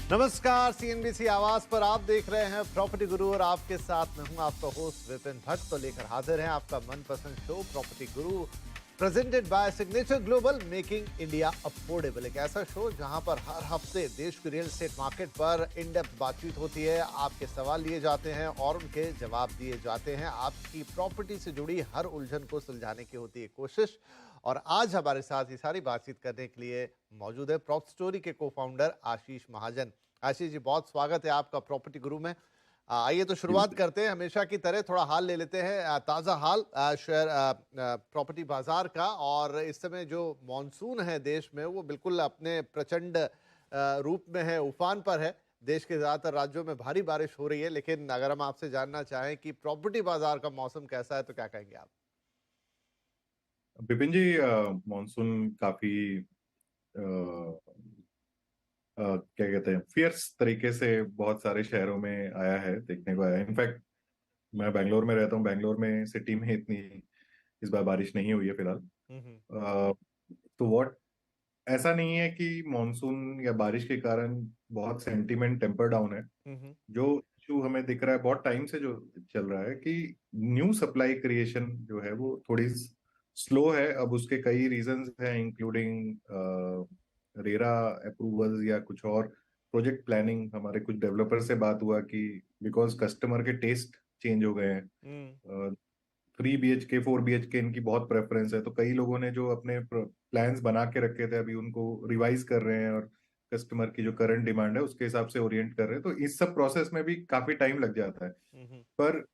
नमस्कार, सीएनबीसी आवाज पर आप देख रहे हैं प्रॉपर्टी गुरु और आपके साथ मैं हूं आपका होस्ट विपिन भट्ट। तो लेकर हाजिर हैं आपका मनपसंद show property Guru, presented by signature global, making India affordable. एक ऐसा शो जहां पर हर हफ्ते देश की रियल एस्टेट मार्केट पर इन डेप्थ बातचीत होती है, आपके सवाल लिए जाते हैं और उनके जवाब दिए जाते हैं। आपकी प्रॉपर्टी से जुड़ी हर उलझन को सुलझाने की होती है कोशिश। और आज हमारे साथ ये सारी बातचीत करने के लिए मौजूद है प्रॉप स्टोरी के को फाउंडर आशीष महाजन। आशीष जी, बहुत स्वागत है आपका प्रॉपर्टी गुरु में। आइए तो शुरुआत करते हैं, हमेशा की तरह थोड़ा हाल ले लेते हैं, ताज़ा हाल शेयर प्रॉपर्टी बाजार का। और इस समय जो मॉनसून है देश में वो बिल्कुल अपने प्रचंड रूप में है, उफान पर है। देश के ज़्यादातर राज्यों में भारी बारिश हो रही है, लेकिन अगर हम आपसे जानना चाहें कि प्रॉपर्टी बाजार का मौसम कैसा है तो क्या कहेंगे आप? विपिन जी, मॉनसून काफी क्या कहते हैं, फियर्स तरीके से बहुत सारे शहरों में आया है, देखने को आया है। इनफैक्ट मैं बैंगलोर में रहता हूँ। बैंगलोर में सिटी में इतनी इस बार बारिश नहीं हुई है फिलहाल। हम्म। अ, तो व्हाट ऐसा नहीं है कि मॉनसून या बारिश के कारण बहुत सेंटीमेंट टेम्पर डाउन है। हम्म। जो इशू हमें दिख रहा है बहुत टाइम से, जो चल रहा है कि न्यू सप्लाई क्रिएशन जो है वो थोड़ी स्लो है। अब उसके कई रीजंस हैं, इंक्लूडिंग रेरा अप्रूवल्स या कुछ और प्रोजेक्ट प्लानिंग। हमारे कुछ डेवलपर से बात हुआ कि बिकॉज कस्टमर के टेस्ट चेंज हो गए हम्म। हैं। 3 BHK 4 BHK इनकी बहुत प्रेफरेंस है, तो कई लोगों ने जो अपने प्लान्स बना के रखे थे अभी उनको रिवाइज कर रहे हैं और कस्टमर की जो करंट डिमांड है उसके हिसाब से ओरिएंट कर रहे हैं। तो इस सब प्रोसेस में भी काफी टाइम लग जाता है। हम्म। पर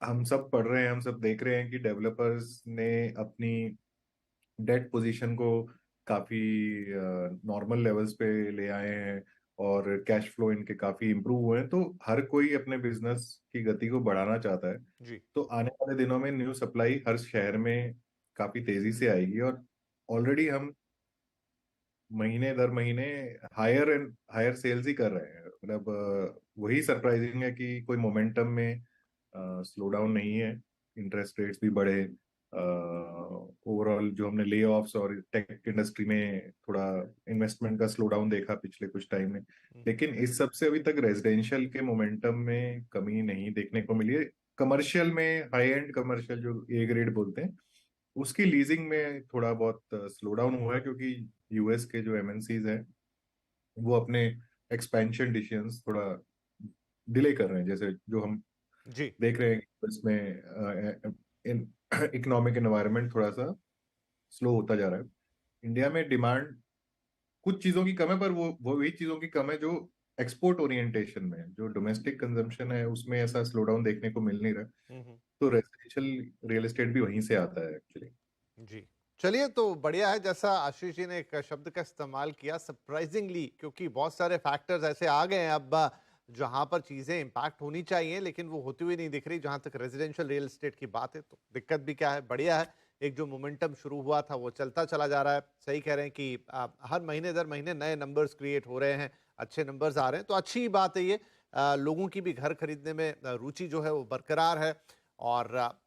हम सब पढ़ रहे हैं, हम सब देख रहे हैं कि डेवलपर्स ने अपनी डेट पोजीशन को काफी नॉर्मल लेवल्स पे ले आए हैं और कैश फ्लो इनके काफी इंप्रूव हुए हैं। तो हर कोई अपने बिजनेस की गति को बढ़ाना चाहता है। जी। तो आने वाले दिनों में न्यू सप्लाई हर शहर में काफी तेजी से आएगी। और ऑलरेडी हम महीने दर महीने हायर एंड हायर सेल्स ही कर रहे हैं। मतलब वही सरप्राइजिंग है कि कोई मोमेंटम में स्लो डाउन नहीं है। इंटरेस्ट रेट्स भी बढ़े, ओवरऑल जो हमने ले ऑफ्स और टेक इंडस्ट्री में थोड़ा इन्वेस्टमेंट का स्लो डाउन देखा पिछले कुछ टाइम में, लेकिन इस सब से अभी तक रेजिडेंशियल के मोमेंटम में कमी नहीं देखने को मिली है। कमर्शियल में, हाई एंड कमर्शियल जो ए ग्रेड बोलते हैं, उसकी लीजिंग में थोड़ा बहुत स्लो डाउन हुआ है, क्योंकि यूएस के जो एमएनसीज हैं वो अपने एक्सपेंशन डिसीजंस थोड़ा डिले कर रहे हैं। जैसे जो हम जी। देख रहे हैं कि इसमें इकोनॉमिक एनवायरनमेंट थोड़ा सा स्लो होता जा रहा है। इंडिया में डिमांड कुछ चीजों की कम है, पर वो वही चीजों की कम है जो एक्सपोर्ट ओरिएंटेशन में है। जो डोमेस्टिक कंजम्पशन है उसमें ऐसा स्लो डाउन देखने को मिल नहीं रहा। हम्म। तो रेजिडेंशियल रियल एस्टेट भी वहीं से आता है एक्चुअली। जी। चलिए, तो बढ़िया है जैसा आशीष जी ने एक शब्द का इस्तेमाल किया, सरप्राइजिंगली, क्योंकि बहुत सारे फैक्टर्स ऐसे आ गए हैं अब जहां पर चीजें इंपैक्ट होनी चाहिए लेकिन वो होती हुई नहीं दिख रही। जहां तक रेजिडेंशियल रियल एस्टेट की बात है तो दिक्कत भी क्या है, बढ़िया है। एक जो मोमेंटम शुरू हुआ था वो चलता चला जा रहा है। सही कह रहे हैं कि हर महीने दर महीने नए नंबर्स क्रिएट हो रहे हैं, अच्छे नंबर्स आ रहे हैं, तो अच्छी बात है ये। लोगों की भी घर खरीदने में रुचि जो है वो बरकरार है। और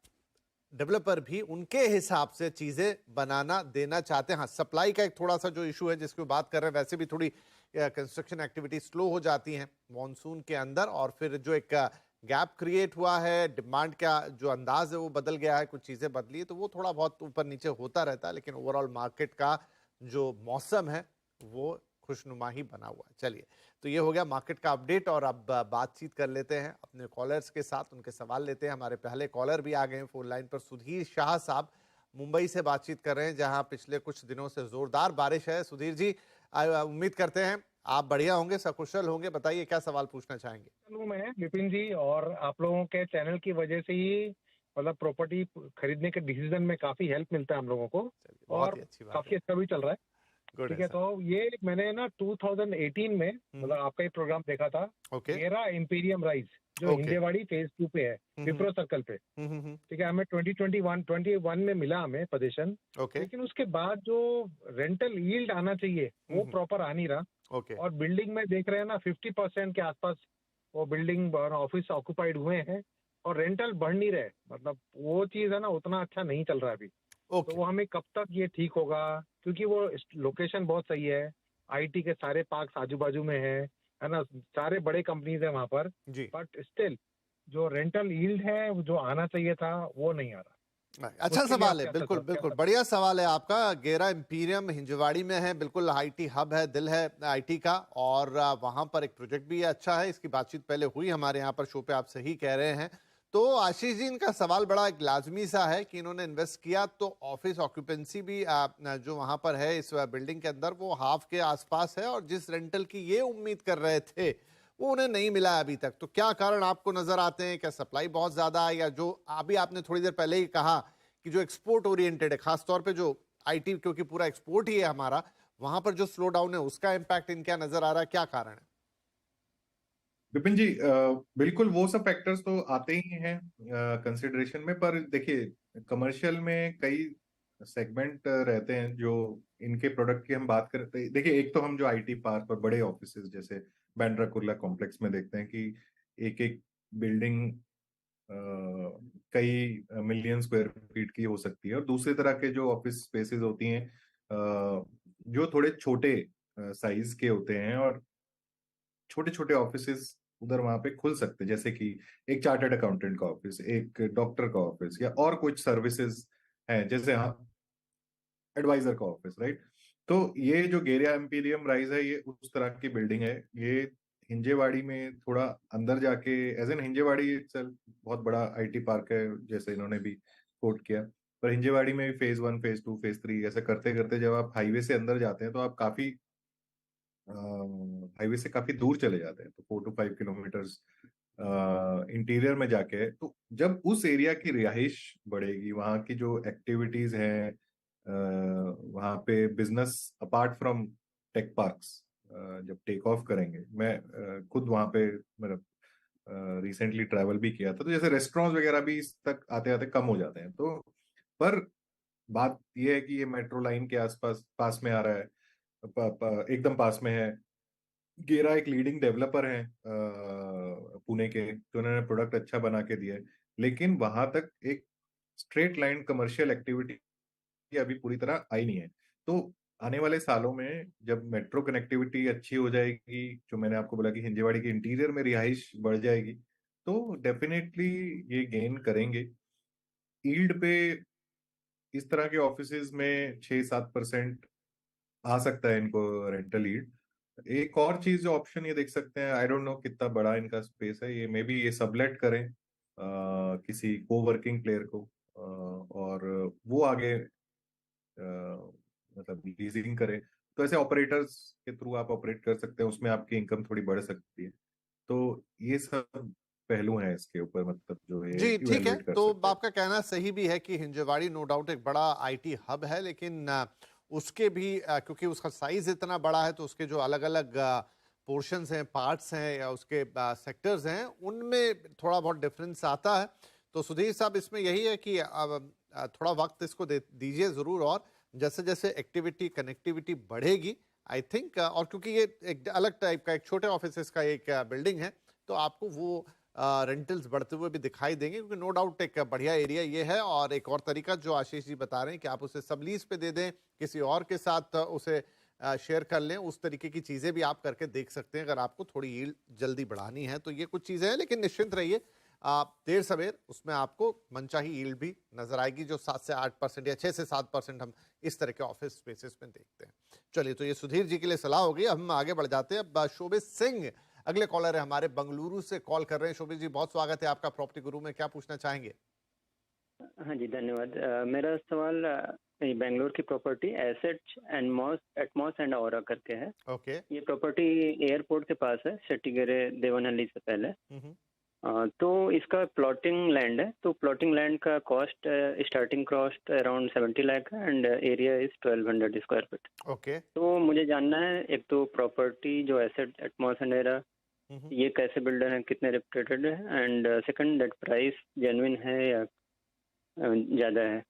डेवलपर भी उनके हिसाब से चीजें बनाना देना चाहते हैं। हाँ, सप्लाई का एक थोड़ा सा जो इशू है जिसकी बात कर रहे हैं, वैसे भी थोड़ी कंस्ट्रक्शन एक्टिविटी स्लो हो जाती हैं मॉनसून के अंदर। और फिर जो एक गैप क्रिएट हुआ है, डिमांड का जो अंदाज है वो बदल गया है, कुछ चीजें बदली है, तो वो थोड़ा बहुत ऊपर नीचे होता रहता है। लेकिन ओवरऑल मार्केट का जो मौसम है वो खुशनुमा ही बना हुआ है। चलिए, तो ये हो गया मार्केट का अपडेट। और अब बातचीत कर लेते हैं अपने कॉलर्स के साथ, उनके सवाल लेते हैं। हमारे पहले कॉलर भी आ गए हैं फोन लाइन पर। सुधीर शाह साहब मुंबई से बातचीत कर रहे हैं, जहां पिछले कुछ दिनों से जोरदार बारिश है। सुधीर जी, उम्मीद करते हैं आप बढ़िया होंगे, सकुशल होंगे। बताइए क्या सवाल पूछना चाहेंगे? हूँ मैं विपिन जी, और आप लोगों के चैनल की वजह से ही मतलब प्रॉपर्टी खरीदने के डिसीजन में काफी हेल्प मिलता है हम लोगों को। चलिए, बहुत और ही अच्छी बात है। काफी अच्छा भी चल रहा है। गुड ठीक है है, सर। तो ये मैंने ना 2018 में मतलब आपका ही प्रोग्राम देखा था। ओके। मेरा इंपीरियम राइज जो ओके। हिंदेवाड़ी फेज 2 पे है, विप्रो सर्कल पे। ठीक है, हमें 2021 में मिला हमें पोजीशन। ओके। लेकिन उसके बाद जो रेंटल यील्ड आना चाहिए वो प्रॉपर आ नहीं रहा। ओके। और बिल्डिंग में देख रहे हैं ना 50% के आसपास वो बिल्डिंग और ऑफिस ऑक्युपाइड हुए हैं और रेंटल बढ़ नहीं रहे। मतलब वो चीज है ना, उतना अच्छा नहीं चल रहा है अभी। तो ओके। वो हमें कब तक ये ठीक होगा, क्योंकि वो लोकेशन बहुत सही है, आईटी के सारे पार्क्स आजू बाजू में है ना, सारे बड़े कंपनीज है वहां पर, जी बट स्टिल जो रेंटल यील्ड है वो जो आना चाहिए था वो नहीं आ रहा। अच्छा उसके लिए सवाल आप है, क्या बिल्कुल बिल्कुल क्या बढ़िया सवाल है आपका। गेरा इंपीरियम हिंजवाड़ी में है, बिल्कुल आईटी हब है, दिल है आईटी का, और वहां पर एक प्रोजेक्ट भी अच्छा है। इसकी बातचीत पहले हुई हमारे यहाँ पर शो पे, आप सही कह रहे हैं। तो आशीष जी, इनका सवाल बड़ा एक लाजमी सा है कि इन्होंने इन्वेस्ट किया तो ऑफिस ऑक्यूपेंसी भी जो वहां पर है इस बिल्डिंग के अंदर वो हाफ के आसपास है, और जिस रेंटल की ये उम्मीद कर रहे थे वो उन्हें नहीं मिला अभी तक। तो क्या कारण आपको नजर आते हैं? क्या सप्लाई बहुत ज्यादा है, या जो अभी आपने थोड़ी देर पहले ही कहा कि जो एक्सपोर्ट ओरिएंटेड है, खासतौर पे जो आईटी, क्योंकि पूरा एक्सपोर्ट ही है हमारा, वहां पर जो स्लो डाउन है उसका इंपैक्ट इनका नजर आ रहा है, क्या कारण है? विपिन जी, बिल्कुल वो सब फैक्टर्स तो आते ही हैं कंसिडरेशन में, पर देखिए कमर्शियल में कई सेगमेंट रहते हैं जो इनके प्रोडक्ट की हम बात करते हैं। देखिए, एक तो हम जो आईटी पार्क और बड़े ऑफिसेज जैसे बांद्रा कुर्ला कॉम्प्लेक्स में देखते हैं कि एक एक बिल्डिंग कई मिलियन स्क्वायर फीट की हो सकती है, और दूसरी तरह के जो ऑफिस स्पेसेस होती हैं जो थोड़े छोटे साइज के होते हैं, और छोटे छोटे ऑफिसेस उधर वहां पे खुल सकते हैं, जैसे कि एक चार्टर्ड अकाउंटेंट का ऑफिस, एक डॉक्टर का ऑफिस, या और कुछ सर्विसेज हैं जैसे हाँ एडवाइजर का ऑफिस, राइट। तो ये जो गेरिया एम्पीरियम राइज है, ये उस तरह की बिल्डिंग है। ये हिंजेवाड़ी में थोड़ा अंदर जाके, एज एन हिंजेवाड़ी itself बहुत बड़ा आईटी पार्क है जैसे इन्होंने भी कोट किया, पर हिंजेवाड़ी में फेज 1 फेज 2 फेज 3 ऐसे करते करते जब आप हाईवे से अंदर जाते हैं तो आप काफी हाईवे से काफी दूर चले जाते हैं, तो 4 to 5 किलोमीटर्स इंटीरियर में जाके है। तो जब उस एरिया की रिहाइश बढ़ेगी, वहाँ की जो एक्टिविटीज हैं, वहाँ पे business apart from tech parks जब टेक ऑफ करेंगे, मैं खुद वहाँ पे मेरा रिसेंटली ट्रैवल भी किया था, तो जैसे रेस्टोरेंट्स वगैरह भी इस तक आते आते कम हो जाते हैं। तो पर बात यह है कि ये मेट्रो लाइन के आसपास पास में आ रहा है, एकदम पास में है। गेरा एक लीडिंग डेवलपर है पुणे के, तो उन्होंने प्रोडक्ट अच्छा बना के दिया है, लेकिन वहां तक एक स्ट्रेट लाइन कमर्शियल एक्टिविटी अभी पूरी तरह आई नहीं है। तो आने वाले सालों में जब मेट्रो कनेक्टिविटी अच्छी हो जाएगी, जो मैंने आपको बोला कि हिंजेवाड़ी के इंटीरियर में रिहाइश बढ़ जाएगी, तो डेफिनेटली ये गेन करेंगे यील्ड पे। इस तरह के ऑफिसेज में 6-7% आ सकता है इनको रेंटल यील्ड। एक और चीज जो ऑप्शन ये देख सकते हैं, आई डोंट नो कितना बड़ा इनका स्पेस है, ये मे बी ये सबलेट करें किसी को वर्किंग प्लेयर को, और वो आगे मतलब लीजिंग करें। तो ऐसे ऑपरेटर्स के थ्रू आप ऑपरेट कर सकते हैं, उसमें आपकी इनकम थोड़ी बढ़ सकती है। तो ये सब पहलू हैं इसके ऊपर, मतलब जो ये जी ठीक है। इवेलुएट कर तो सकते हैं। आपका कहना सही भी है कि हिंजवाड़ी नो डाउट एक बड़ा आईटी हब है, लेकिन उसके भी क्योंकि उसका साइज इतना बड़ा है तो उसके जो अलग अलग पोर्शंस हैं, पार्ट्स हैं, या उसके सेक्टर्स हैं, उनमें थोड़ा बहुत डिफरेंस आता है। तो सुधीर साहब, इसमें यही है कि थोड़ा वक्त इसको दीजिए ज़रूर, और जैसे जैसे एक्टिविटी कनेक्टिविटी बढ़ेगी, आई थिंक, और क्योंकि ये एक अलग टाइप का एक छोटे ऑफिस का एक बिल्डिंग है, तो आपको वो रेंटल्स बढ़ते हुए भी दिखाई देंगे, क्योंकि नो डाउट एक बढ़िया एरिया ये है। और एक और तरीका जो आशीष जी बता रहे हैं कि आप उसे सबलीज पे दे दें, किसी और के साथ उसे शेयर कर लें, उस तरीके की चीज़ें भी आप करके देख सकते हैं अगर आपको थोड़ी यील्ड जल्दी बढ़ानी है। तो ये कुछ चीज़ें हैं, लेकिन निश्चिंत रहिए, देर सवेर उसमें आपको मनचाही यील्ड भी नजर आएगी, जो 7 से 8% या 6 से 7% हम इस तरह के ऑफिस स्पेसेस में देखते हैं। चलिए, तो ये सुधीर जी के लिए सलाह होगी। अब हम आगे बढ़ जाते हैं। अब शोभित सिंह अगले कॉलर है हमारे, बंगलुरु से कॉल कर रहे हैं। शोभित जी, बहुत स्वागत है आपका प्रॉपर्टी गुरु में, क्या पूछना चाहेंगे? हाँ जी, धन्यवाद। मेरा सवाल ये बेंगलोर की प्रॉपर्टी एसेट्स एटमॉस एंड औरा करके है। ओके। ये प्रॉपर्टी एयरपोर्ट के पास है, शेट्टीगेरे देवनहल्ली से पहले। तो इसका प्लॉटिंग लैंड है, तो प्लॉटिंग लैंड का cost starting cost around 70 lakh है and area is 1200 square feet. Okay. तो मुझे जानना है, एक तो प्रॉपर्टी जो एसेट एटमॉस एंड एरा, ये कैसे बिल्डर है, कितने रेपुटेटेड है, and second that price genuine है या ज्यादा है?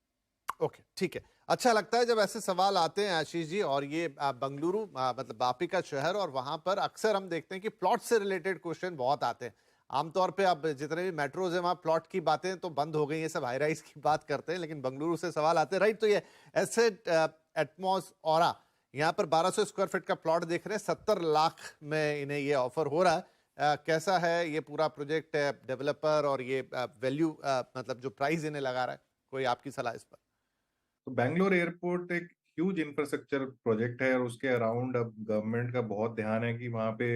ओके, ठीक है। अच्छा लगता है जब ऐसे सवाल आते हैं आशीष जी, और ये बंगलुरु मतलब बापी का शहर, और वहां पर अक्सर हम देखते हैं कि प्लॉट से रिलेटेड क्वेश्चन बहुत आते हैं। आमतौर पे अब जितने भी मेट्रोज हैं वहाँ प्लॉट की बातें तो बंद हो गई हैं, सब हाई राइज की बात करते हैं, लेकिन बंगलुरु से सवाल आते हैं, राइट। तो ये एसेट एटमॉस ऑरा, यहाँ पर 1200 स्क्वायर फीट का प्लॉट देख रहे हैं, 70 लाख में इन्हें ये ऑफर हो रहा है। कैसा है ये पूरा प्रोजेक्ट, डेवलपर और ये वैल्यू मतलब जो प्राइस इन्हें लगा रहा है, कोई आपकी सलाह इस पर? तो बैंगलोर एयरपोर्ट एक ह्यूज इंफ्रास्ट्रक्चर प्रोजेक्ट है और उसके अराउंड अब गवर्नमेंट का बहुत ध्यान है कि वहाँ पे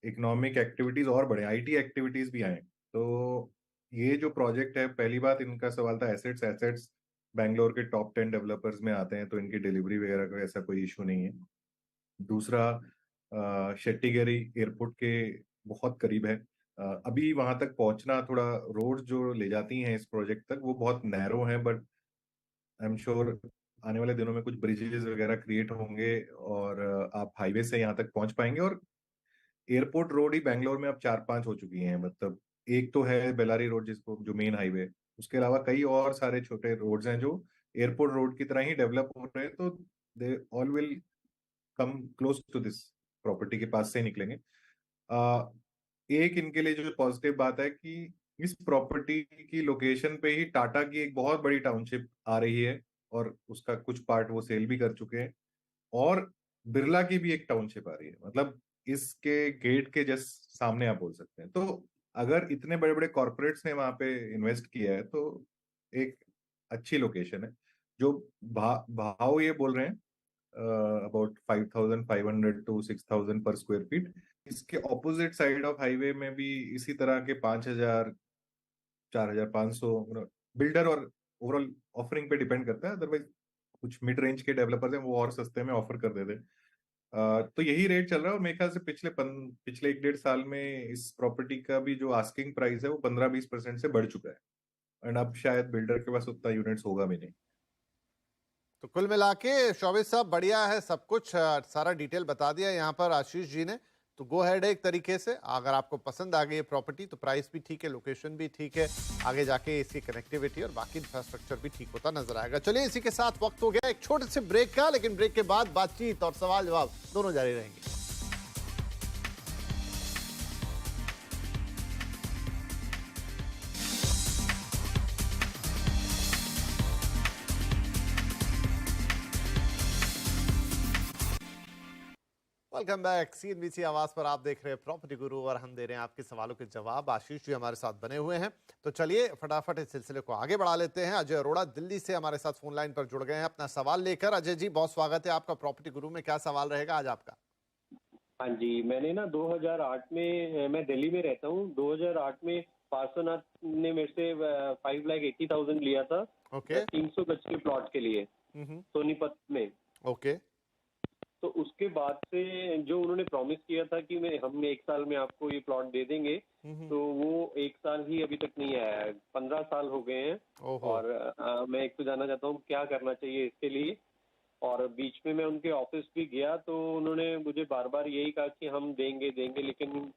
इकोनॉमिक एक्टिविटीज और बढ़े, आईटी एक्टिविटीज भी आए। तो ये जो प्रोजेक्ट है, पहली बात इनका सवाल था एसेट्स। एसेट्स बैंगलोर के टॉप 10 डेवलपर्स में आते हैं, तो इनकी डिलीवरी वगैरह का ऐसा कोई इशू नहीं है। दूसरा, शेट्टीगेरी एयरपोर्ट के बहुत करीब है। अभी वहां तक पहुंचना, थोड़ा रोड जो ले जाती हैं इस प्रोजेक्ट तक वो बहुत नैरो है, बट आई एम श्योर आने वाले दिनों में कुछ ब्रिजेस वगैरह क्रिएट होंगे और आप हाईवे से यहाँ तक पहुंच पाएंगे। और एयरपोर्ट रोड ही बैंगलोर में अब 4-5 हो चुकी हैं। मतलब एक तो है बेलारी रोड, जिसको जो मेन हाईवे, उसके अलावा कई और सारे छोटे रोड्स हैं जो एयरपोर्ट रोड की तरह ही डेवलप हो रहे हैं। तो they all will come close to this property, के पास से ही निकलेंगे। एक इनके लिए जो पॉजिटिव बात है कि इस प्रॉपर्टी की लोकेशन पे ही टाटा की एक बहुत बड़ी टाउनशिप आ रही है और उसका कुछ पार्ट वो सेल भी कर चुके हैं, और बिरला की भी एक टाउनशिप आ रही है। मतलब इसके गेट के जस्ट सामने आप बोल सकते हैं। तो अगर इतने बड़े बड़े कॉर्पोरेट्स ने वहां पे इन्वेस्ट किया है तो एक अच्छी लोकेशन है। जो भाव ये बोल रहे हैं अबाउट 5,500 टू 6,000 पर स्क्वायर फीट, इसके ऑपोजिट साइड ऑफ हाईवे में भी इसी तरह के 5,000 4,500, बिल्डर और ओवरऑल ऑफरिंग पे डिपेंड करता है। अदरवाइज कुछ मिड रेंज के डेवलपर्स हैं वो और सस्ते में ऑफर कर देते हैं। तो यही रेट चल रहा है। और मेरे ख्याल से पिछले 1-1.5 साल में इस प्रॉपर्टी का भी जो आस्किंग प्राइस है वो 15-20% से बढ़ चुका है। एंड अब शायद बिल्डर के पास उतना यूनिट्स होगा भी नहीं। तो कुल मिला के शोभित साहब बढ़िया है सब कुछ, सारा डिटेल बता दिया यहाँ पर आशीष जी ने। तो गो हेड है एक तरीके से, अगर आपको पसंद आ गई ये प्रॉपर्टी तो प्राइस भी ठीक है, लोकेशन भी ठीक है, आगे जाके इसकी कनेक्टिविटी और बाकी इंफ्रास्ट्रक्चर भी ठीक होता नजर आएगा। चलिए इसी के साथ वक्त हो गया एक छोटे से ब्रेक का, लेकिन ब्रेक के बाद बातचीत और सवाल जवाब दोनों जारी रहेंगे। वेलकम बैक, सीएनबीसी आवाज पर आप देख रहे हैं प्रॉपर्टी गुरु और हम दे रहे हैं आपके सवालों के जवाब। आशीष जी हमारे साथ बने हुए हैं, तो चलिए फटाफट इस सिलसिले को आगे बढ़ा लेते हैं। अजय अरोड़ा दिल्ली से हमारे साथ फोन लाइन पर जुड़ गए हैं अपना सवाल लेकर। अजय जी बहुत स्वागत है आपका प्रॉपर्टी गुरु में, क्या सवाल रहेगा आज आपका? हाँ जी, मैंने ना 2008 में, मैं दिल्ली में रहता हूँ, 2008 में पार्श्वनाथ ने मेरे से 5,80,000 लिया था। ओके 300 गज के प्लॉट के लिए सोनीपत में। ओके तो उसके बाद से जो उन्होंने प्रॉमिस किया था कि हम 1 साल में आपको ये प्लॉट दे देंगे, तो वो 1 साल ही अभी तक नहीं आया है। 15 साल हो गए हैं। और मैं एक तो जानना चाहता हूँ क्या करना चाहिए इसके लिए। और बीच में मैं उनके ऑफिस भी गया तो उन्होंने मुझे बार बार यही कहा कि हम देंगे देंगे, लेकिन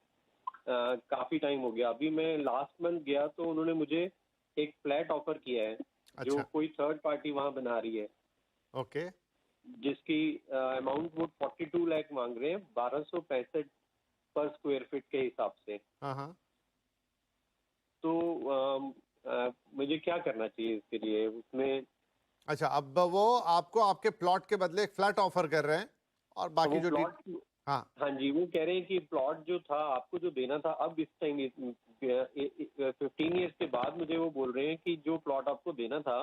काफी टाइम हो गया। अभी मैं लास्ट मंथ गया तो उन्होंने मुझे एक फ्लैट ऑफर किया है। जो कोई थर्ड पार्टी वहां बना रही है। ओके जिसकी अमाउंट वो 42 लाख मांग रहे हैं, 1265 पर स्क्वायर फीट के हिसाब से। तो मुझे क्या करना चाहिए इसके लिए उसमें? अच्छा, अब वो आपको आपके प्लॉट के बदले एक फ्लैट ऑफर कर रहे हैं और बाकी जो प्लॉट, हाँ जी, वो कह रहे हैं कि प्लॉट जो था आपको जो देना था, अब इस टाइम 15 ईयर्स के बाद मुझे वो बोल रहे हैं कि जो प्लॉट आपको देना था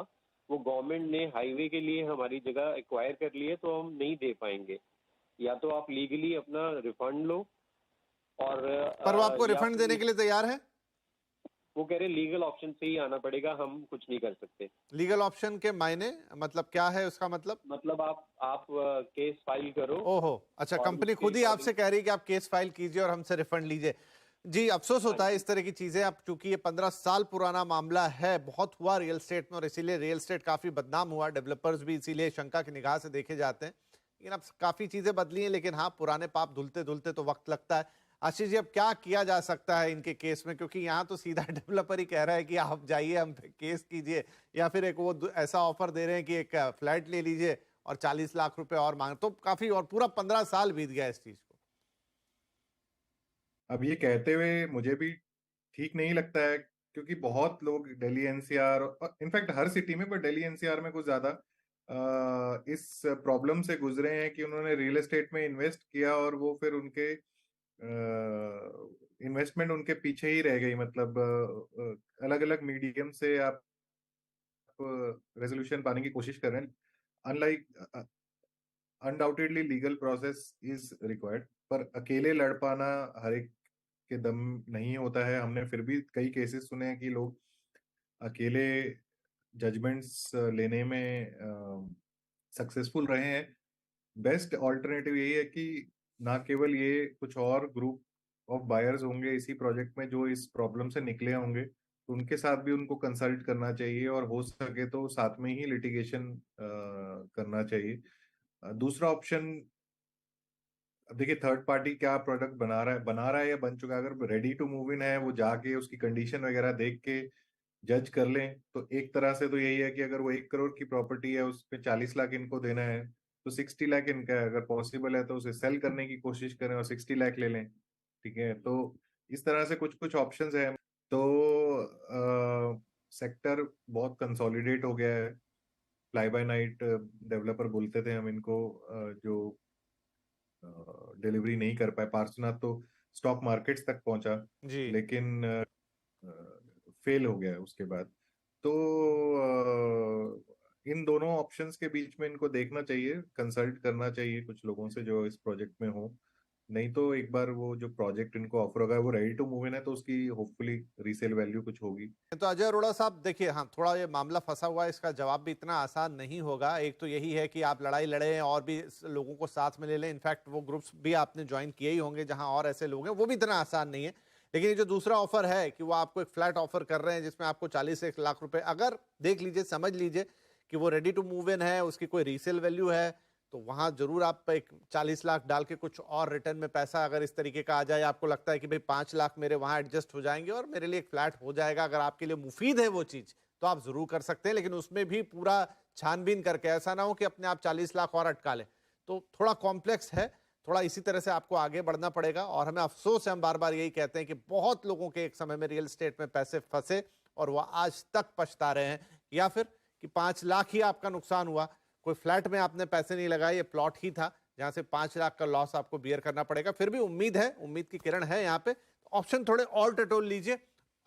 वो गवर्नमेंट ने हाईवे के लिए हमारी जगह एक्वायर कर ली है, तो हम नहीं दे पाएंगे। या तो आप लीगली अपना रिफंड लो, और पर वो आपको रिफंड देने के लिए तैयार है? वो कह रहे लीगल ऑप्शन से ही आना पड़ेगा, हम कुछ नहीं कर सकते। लीगल ऑप्शन के मायने मतलब क्या है उसका मतलब आप केस फाइल करो। ओहो, अच्छा, कंपनी खुद ही आपसे कह रही है कि आप केस फाइल कीजिए और हमसे रिफंड लीजिए। जी अफसोस होता है इस तरह की चीजें। अब चूंकि ये 15 साल पुराना मामला है, बहुत हुआ रियल एस्टेट में और इसीलिए रियल एस्टेट काफी बदनाम हुआ, डेवलपर्स भी इसीलिए शंका की निगाह से देखे जाते हैं। लेकिन अब काफी चीजें बदली हैं, लेकिन हाँ पुराने पाप धुलते धुलते तो वक्त लगता है। आशीष जी अब क्या किया जा सकता है इनके केस में, क्योंकि यहाँ तो सीधा डेवलपर ही कह रहा है कि आप जाइए हम पे केस कीजिए, या फिर एक वो ऐसा ऑफर दे रहे हैं कि एक फ्लैट ले लीजिए और 40 लाख रुपए और मांग, तो काफी, और पूरा 15 साल बीत गया इस चीज को। अब ये कहते हुए मुझे भी ठीक नहीं लगता है, क्योंकि बहुत लोग दिल्ली एनसीआर, इनफैक्ट हर सिटी में, पर दिल्ली एनसीआर में कुछ ज्यादा इस प्रॉब्लम से गुजरे हैं कि उन्होंने रियल एस्टेट में इन्वेस्ट किया और वो फिर उनके इन्वेस्टमेंट उनके पीछे ही रह गई। मतलब अलग अलग मीडियम से आप रेजोल्यूशन पाने की कोशिश कर रहे हैं। Unlike undoubtedly legal process is required, पर अकेले लड़ पाना हर एक के दम नहीं होता है। हमने फिर भी कई केसेस सुने हैं कि लोग अकेले जजमेंट्स लेने में सक्सेसफुल रहे हैं। बेस्ट ऑल्टरनेटिव यही है कि ना केवल ये, कुछ और ग्रुप ऑफ बायर्स होंगे इसी प्रोजेक्ट में जो इस प्रॉब्लम से निकले होंगे, तो उनके साथ भी उनको कंसल्ट करना चाहिए और हो सके तो साथ में ही लिटिगेशन करना चाहिए। दूसरा ऑप्शन, अब देखिए थर्ड पार्टी क्या प्रोडक्ट बना रहा है या बन चुका है। अगर रेडी टू मूव इन है, वो जाके उसकी कंडीशन वगैरह देख के जज कर लें, तो एक तरह से तो यही है कि अगर वो 1 करोड़ की प्रॉपर्टी है, उस पे 40 लाख इनको देना है, तो 60 लाख इनका है। अगर पॉसिबल है तो उसे सेल करने की कोशिश करें और 60 लाख ले लें। ठीक है, तो इस तरह से कुछ कुछ ऑप्शंस है। तो सेक्टर बहुत कंसोलिडेट हो गया है। फ्लाई बाय नाइट डेवलपर बोलते थे हम इनको, जो डिलीवरी नहीं कर पाए। पार्सनाथ तो स्टॉक मार्केट्स तक पहुंचा, जी। लेकिन फेल हो गया उसके बाद। तो इन दोनों ऑप्शंस के बीच में इनको देखना चाहिए, कंसल्ट करना चाहिए कुछ लोगों से जो इस प्रोजेक्ट में हो। नहीं तो एक बार वो जो प्रोजेक्ट इनको ऑफर होगा, वो रेडी टू मूव इन है, तो उसकी होपफुली रीसेल वैल्यू कुछ होगी। तो अजय अरोड़ा साहब देखिए, हाँ थोड़ा ये मामला फंसा हुआ है, इसका जवाब भी इतना आसान नहीं होगा। एक तो यही है कि आप लड़ाई लड़े हैं और भी लोगों को साथ में ले लें। इनफैक्ट वो ग्रुप्स भी आपने ज्वाइन किए ही होंगे जहां और ऐसे लोग हैं, वो भी इतना आसान नहीं है। लेकिन ये जो दूसरा ऑफर है कि वो आपको एक फ्लैट ऑफर कर रहे हैं जिसमें आपको 40 लाख रुपए, अगर देख लीजिए समझ लीजिए कि वो रेडी टू मूव इन है, उसकी कोई रीसेल वैल्यू है, तो वहां जरूर आप एक 40 लाख डाल के कुछ और रिटर्न में पैसा अगर इस तरीके का आ जाए, आपको लगता है कि भाई 5 लाख मेरे वहां एडजस्ट हो जाएंगे और मेरे लिए एक फ्लैट हो जाएगा, अगर आपके लिए मुफीद है वो चीज, तो आप जरूर कर सकते हैं। लेकिन उसमें भी पूरा छानबीन करके, ऐसा ना हो कि अपने आप 40 लाख और अटका लें। तो थोड़ा कॉम्प्लेक्स है, थोड़ा इसी तरह से आपको आगे बढ़ना पड़ेगा। और हमें अफसोस है, हम बार बार यही कहते हैं कि बहुत लोगों के एक समय में रियल एस्टेट में पैसे फंसे और वह आज तक पछता रहे हैं, या फिर कि 5 लाख ही आपका नुकसान हुआ, कोई फ्लैट में आपने पैसे नहीं लगाए, ये प्लॉट ही था जहां से 5 लाख का लॉस आपको बियर करना पड़ेगा। फिर भी उम्मीद है, उम्मीद की किरण है यहाँ पे। ऑप्शन थोड़े और टटोल लीजिए,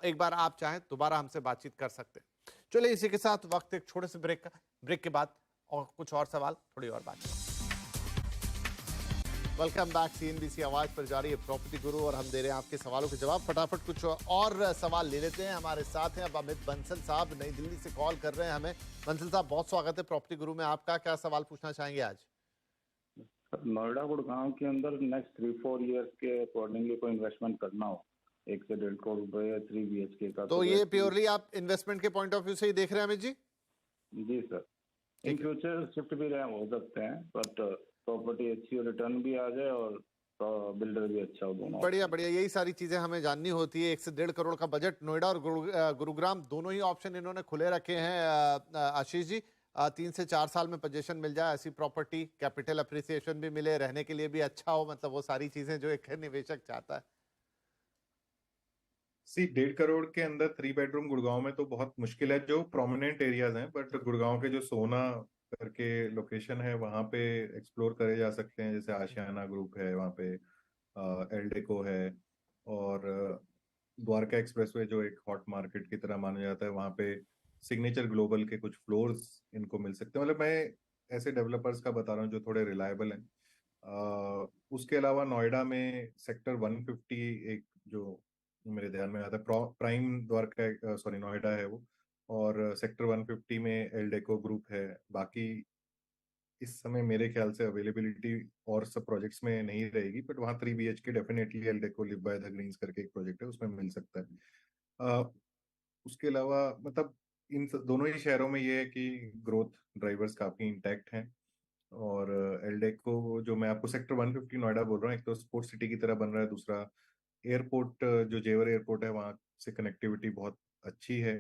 एक बार आप चाहें दोबारा हमसे बातचीत कर सकते हैं। चलिए इसी के साथ वक्त एक छोटे से ब्रेक का, ब्रेक के बाद और कुछ और सवाल, थोड़ी और बातचीत। Welcome back. सीएनबीसी आवाज पर जारी है प्रॉपर्टी गुरु और हम दे रहे हैं आपके सवालों के जवाब। फटाफट कुछ और सवाल ले लेते हैं। हमारे साथ हैं अब अमित बंसल साहब, नई दिल्ली से कॉल कर रहे हैं हमें। बंसल साहब बहुत स्वागत है प्रॉपर्टी गुरु में आपका। क्या सवाल पूछना चाहेंगे आज? नोएडा गुड़गांव के अंदर नेक्स्ट 3-4 इयर्स के अकॉर्डिंगली कोई इन्वेस्टमेंट करना हो, 1 से 1.5 करोड़ रुपए या 3 BHK का, तो ये प्योरली आप इन्वेस्टमेंट के पॉइंट ऑफ व्यू से ही देख रहे हैं अमित जी? जी सर। इन फ्यूचर शिफ्ट भी रहे हो सकते हैं, बट प्रॉपर्टी अच्छी और रिटर्न भी आ जाए और बिल्डर भी अच्छा हो, दोनों। बढ़िया बढ़िया, यही सारी चीजें हमें जाननी होती है। 1 से 1.5 करोड़ का बजट, नोएडा और गुरुग्राम दोनों ही ऑप्शन इन्होंने खुले रखे हैं। आशीष जी, 3 से 4 साल में पोजीशन मिल जाए, ऐसी प्रॉपर्टी, कैपिटल अप्रिसिएशन भी मिले, रहने के लिए भी अच्छा हो, मतलब वो सारी चीजें जो एक निवेशक चाहता है। 1.5 करोड़ के अंदर 3 बेडरूम गुड़गांव में तो बहुत मुश्किल है, जो प्रोमिनेंट एरियाज हैं। बट गुड़गांव के जो सोना करके लोकेशन है, वहां पे एक्सप्लोर करे जा सकते हैं। जैसे आशियाना ग्रुप है वहाँ पे, एल्डेको है, और द्वारका एक्सप्रेसवे जो एक हॉट मार्केट की तरह माना जाता है, वहाँ पे सिग्नेचर ग्लोबल के कुछ फ्लोर्स इनको मिल सकते हैं। मतलब मैं ऐसे डेवलपर्स का बता रहा हूँ जो थोड़े रिलायबल हैं। उसके अलावा नोएडा में सेक्टर 150 एक जो मेरे ध्यान में आता है, प्राइम द्वारका, सॉरी नोएडा है वो, और सेक्टर 150 में एल्डेको ग्रुप है। बाकी इस समय मेरे ख्याल से अवेलेबिलिटी और सब प्रोजेक्ट्स में नहीं रहेगी, बट वहाँ 3 BHK definitely Eldeco live by the greens करके एक प्रोजेक्ट है, उसमें मिल सकता है। उसके अलावा मतलब इन दोनों ही शहरों में ये है कि ग्रोथ ड्राइवर्स काफी इंटैक्ट हैं। और एल्डेको जो मैं आपको सेक्टर 150 नोएडा बोल रहा हूँ, एक तो स्पोर्ट्स सिटी की तरह बन रहा है, दूसरा एयरपोर्ट, जो जेवर एयरपोर्ट है वहाँ से कनेक्टिविटी बहुत अच्छी है।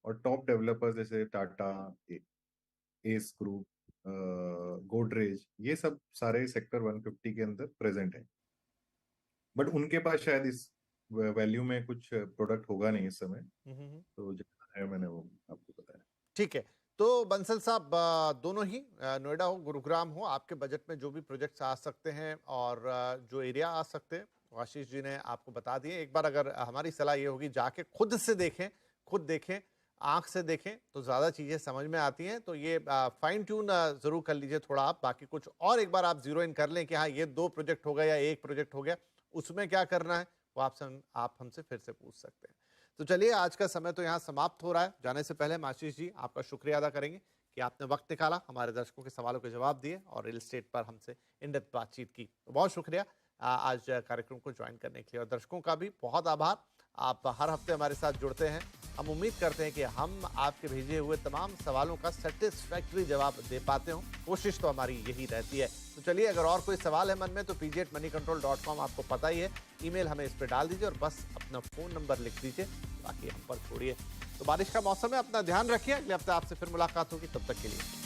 और टॉप डेवलपर्स जैसे टाटा, एस ग्रुप, गोदरेज, ये सब सारे सेक्टर 150 के अंदर प्रेजेंट है। बट उनके पास शायद इस वैल्यू में कुछ प्रोडक्ट होगा नहीं इस समय, तो जितना है मैंने वो आपको बताया। ठीक है, तो बंसल साहब, दोनों ही नोएडा हो गुरुग्राम हो, आपके बजट में जो भी प्रोजेक्ट्स आ सकते हैं और जो एरिया आ सकते हैं वो आशीष जी ने आपको बता दिए। एक बार अगर हमारी सलाह ये होगी जाके खुद से देखें, खुद देखें, आंख से देखें तो ज़्यादा चीज़ें समझ में आती हैं। तो ये फाइन ट्यून ज़रूर कर लीजिए थोड़ा आप, बाकी कुछ और एक बार आप जीरो इन कर लें कि हाँ ये 2 प्रोजेक्ट हो गए या 1 प्रोजेक्ट हो गया, उसमें क्या करना है वो आप हमसे फिर से पूछ सकते हैं। तो चलिए, आज का समय तो यहाँ समाप्त हो रहा है। जाने से पहले हम आशीष जी आपका शुक्रिया अदा करेंगे कि आपने वक्त निकाला, हमारे दर्शकों के सवालों के जवाब दिए और रियल एस्टेट पर हमसे इन डेप्थ बातचीत की। तो बहुत शुक्रिया आज कार्यक्रम को ज्वाइन करने के लिए, और दर्शकों का भी बहुत आभार। आप हर हफ्ते हमारे साथ जुड़ते हैं। हम उम्मीद करते हैं कि हम आपके भेजे हुए तमाम सवालों का सेटिस्फैक्टरी जवाब दे पाते हों। कोशिश तो हमारी यही रहती है। तो चलिए, अगर और कोई सवाल है मन में तो pg@moneycontrol.com आपको पता ही है, ईमेल हमें इस पर डाल दीजिए और बस अपना फ़ोन नंबर लिख दीजिए, बाकी हम पर छोड़िए। तो बारिश का मौसम है, अपना ध्यान रखिए। अगले हफ्ते आपसे फिर मुलाकात होगी, तब तक के लिए